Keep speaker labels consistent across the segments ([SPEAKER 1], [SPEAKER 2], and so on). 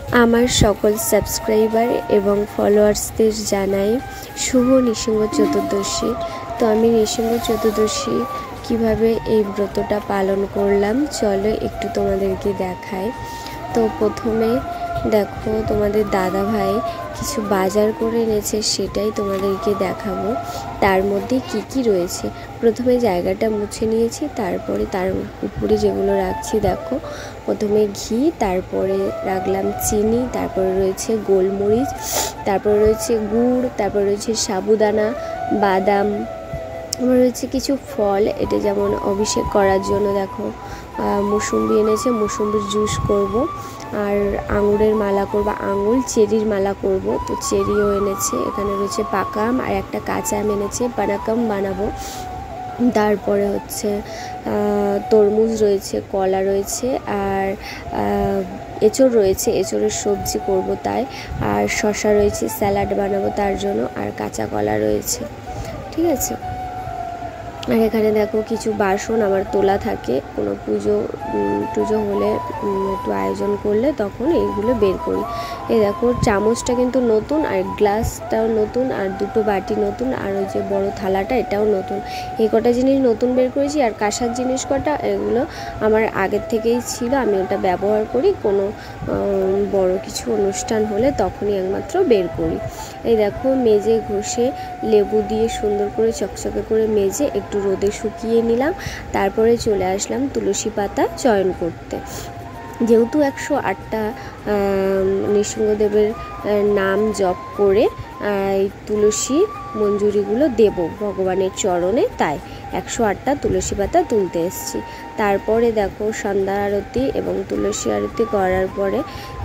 [SPEAKER 1] আমার সকল সাবস্ক্রাইবার এবং ফলোয়ার্সদের জানাই শুভ নৃসিংহ চতুর্দশী। তো আমি নৃসিংহ চতুর্দশী কিভাবে এই ব্রতটা পালন করলাম চলো একটু তোমাদেরকে দেখাই। তো প্রথমে দেখো তোমাদের দাদা ভাই কিছু বাজার করে এনেছে, সেটাই তোমাদেরকে দেখাবো। তার মধ্যে কি কি রয়েছে প্রথমে জায়গাটা মুছে নিয়েছি, তারপরে তার উপরে যেগুলো রাখছি দেখো। প্রথমে ঘি, তারপরে রাখলাম চিনি, তারপরে রয়েছে গোলমরিচ, তারপরে রয়েছে গুড়, তারপরে রয়েছে সাবুদানা, বাদাম, রয়েছে কিছু ফল। এটা যেমন অভিষেক করার জন্য দেখো মুসুম্বি এনেছে, মুসুম্বির জুস করব, আর আঙুরের মালা করব, আঙুর চেরির মালা করব। তো চেরিও এনেছে, এখানে রয়েছে পাকা আম আর একটা কাঁচা আম এনেছে, পানাকাম বানাবো। তারপরে হচ্ছে তরমুজ রয়েছে, কলা রয়েছে, আর এঁচড় রয়েছে, এঁচড়ের সবজি করব তাই, আর শসা রয়েছে, স্যালাড বানাবো তার জন্য, আর কাঁচা কলা রয়েছে। ঠিক আছে। আর এখানে দেখো কিছু বাসন আমার তোলা থাকে, কোনো টুজো হলে একটু আয়োজন করলে তখন এইগুলো বের করি। এই দেখো চামচটা কিন্তু নতুন, আর গ্লাসটাও নতুন, আর দুটো বাটি নতুন, আর ওই যে বড় থালাটা এটাও নতুন। এই কটা জিনিস নতুন বের করেছি। আর কাঁসার জিনিস কটা এগুলো আমার আগের থেকেই ছিল, আমি ওটা ব্যবহার করি কোনো বড় কিছু অনুষ্ঠান হলে তখনই একমাত্র বের করি। এই দেখো মেজে ঘষে লেবু দিয়ে সুন্দর করে চকচকে করে মেজে একটু রোদে শুকিয়ে নিলাম। তারপরে চলে আসলাম তুলসী পাতা চয়ন করতে। যেহেতু 108টা নৃসিংহদেবের নাম জপ করে এই তুলসী মঞ্জুরিগুলো দেব ভগবানের চরণে, তাই 108টা তুলসী পাতা তুলতে এসেছি। তারপরে দেখো সন্ধ্যা আরতি এবং তুলসী আরতি করার পরে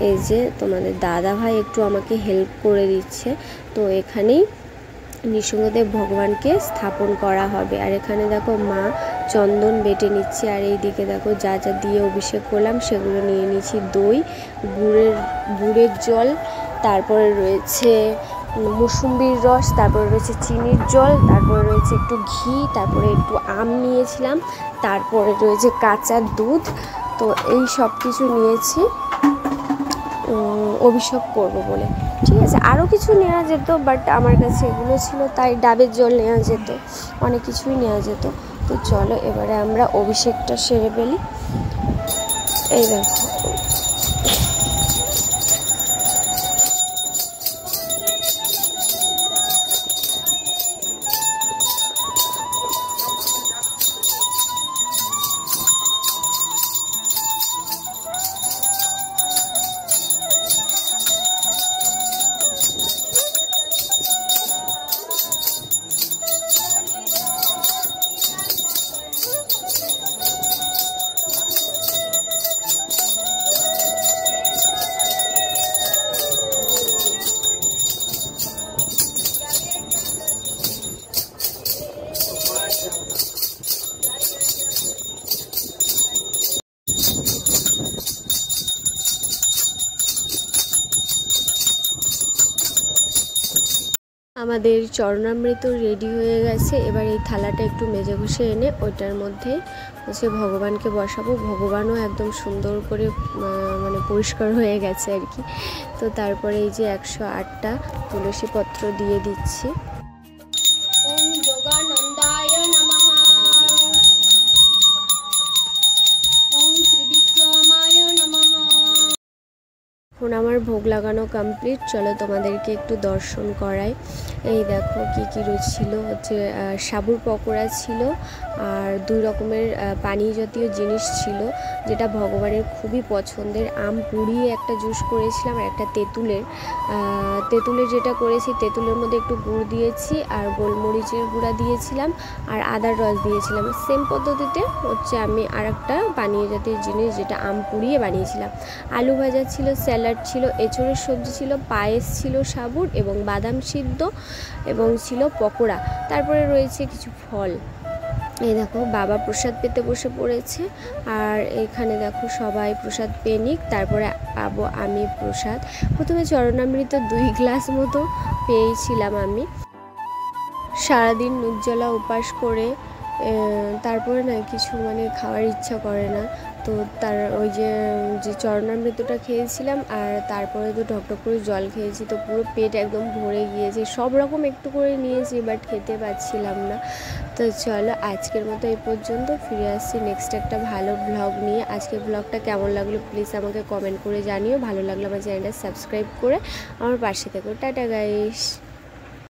[SPEAKER 1] এই যে তোমাদের দাদা ভাই একটু আমাকে হেল্প করে দিচ্ছে। তো এখানেই নৃসিংহদেব ভগবানকে স্থাপন করা হবে। আর এখানে দেখো মা চন্দন বেটে নিচ্ছে, আর এই দিকে দেখো যা যা দিয়ে অভিষেক করলাম সেগুলো নিয়ে নিচ্ছি। দই, গুড়ের জল, তারপরে রয়েছে মুসুম্বির রস, তারপরে রয়েছে চিনির জল, তারপরে রয়েছে একটু ঘি, তারপরে একটু আম নিয়েছিলাম, তারপরে রয়েছে কাঁচা দুধ। তো এই সব কিছু নিয়েছি অভিষেক করব বলে। ঠিক আছে, আরও কিছু নেওয়া যেত, বাট আমার কাছে এগুলো ছিল তাই ডাবের জল নেওয়া যেত, অনেক কিছুই নেওয়া যেত। তো চলো এবারে আমরা অভিষেকটা সেরে ফেলি। এই দেখো আমাদের চরণামৃত রেডি হয়ে গেছে। এবার এই থালাটা একটু মেজে ঘষে এনে ওইটার মধ্যে হচ্ছে ভগবানকে বসাবো। ভগবানও একদম সুন্দর করে মানে পরিষ্কার হয়ে গেছে আর কি। তো তারপরে এই যে 108টা তুলসী পত্র দিয়ে দিচ্ছি। ওম যোগানন্দায় নমঃ, ওম ত্রিবিক্রমায় নমঃ। এখন আমার ভোগ লাগানো কমপ্লিট, চলো তোমাদেরকে একটু দর্শন করাই। এই দেখো কি কি ছিল, হচ্ছে সাবুর পকোড়া ছিল, আর 2 রকমের পানি জাতীয় জিনিস ছিল যেটা ভগবানের খুবই পছন্দের। আম পুড়িয়ে একটা জুস করেছিলাম, আর একটা তেঁতুলের যেটা করেছি তেঁতুলের মধ্যে একটু গুড় দিয়েছি, আর গোলমরিচের গুঁড়া দিয়েছিলাম, আর আদার রস দিয়েছিলাম। সেম পদ্ধতিতে হচ্ছে আমি আর একটা পানীয় জাতীয় জিনিস যেটা আম পুড়িয়ে বানিয়েছিলাম। আলু ভাজা ছিল, স্যালাড ছিল, এঁচড়ের সবজি ছিল, পায়েস ছিল সাবুর এবং বাদাম সিদ্ধ, এবং ছিল পকোড়া। তারপরে রয়েছে কিছু ফল। এই দেখো বাবা প্রসাদ পেতে বসে পড়েছে, আর এখানে দেখো সবাই প্রসাদ পেয়ে নিক, তারপরে পাবো আমি প্রসাদ। প্রথমে চরণামৃত 2 গ্লাস মতো পেয়েছিলাম আমি। সারাদিন নির্জলা উপাস করে তারপরে না কিছু মানে খাওয়ার ইচ্ছা করে না। তো তার ওই যে চরণামৃতটা খেয়েছিলাম আর তারপরে তো ঢকঢক করে জল খেয়েছি, তো পুরো পেট একদম ভরে গিয়েছে। সব রকম একটু করে নিয়েছি, বাট খেতে পাচ্ছিলাম না। তো চলো আজকের মতো এই পর্যন্ত, ফিরে আসছি নেক্সট একটা ভালো ব্লগ নিয়ে। আজকের ব্লগটা কেমন লাগলো প্লিজ আমাকে কমেন্ট করে জানিও। ভালো লাগলে আমার চ্যানেলটা সাবস্ক্রাইব করে আমার পাশে থেকো। Tata guys.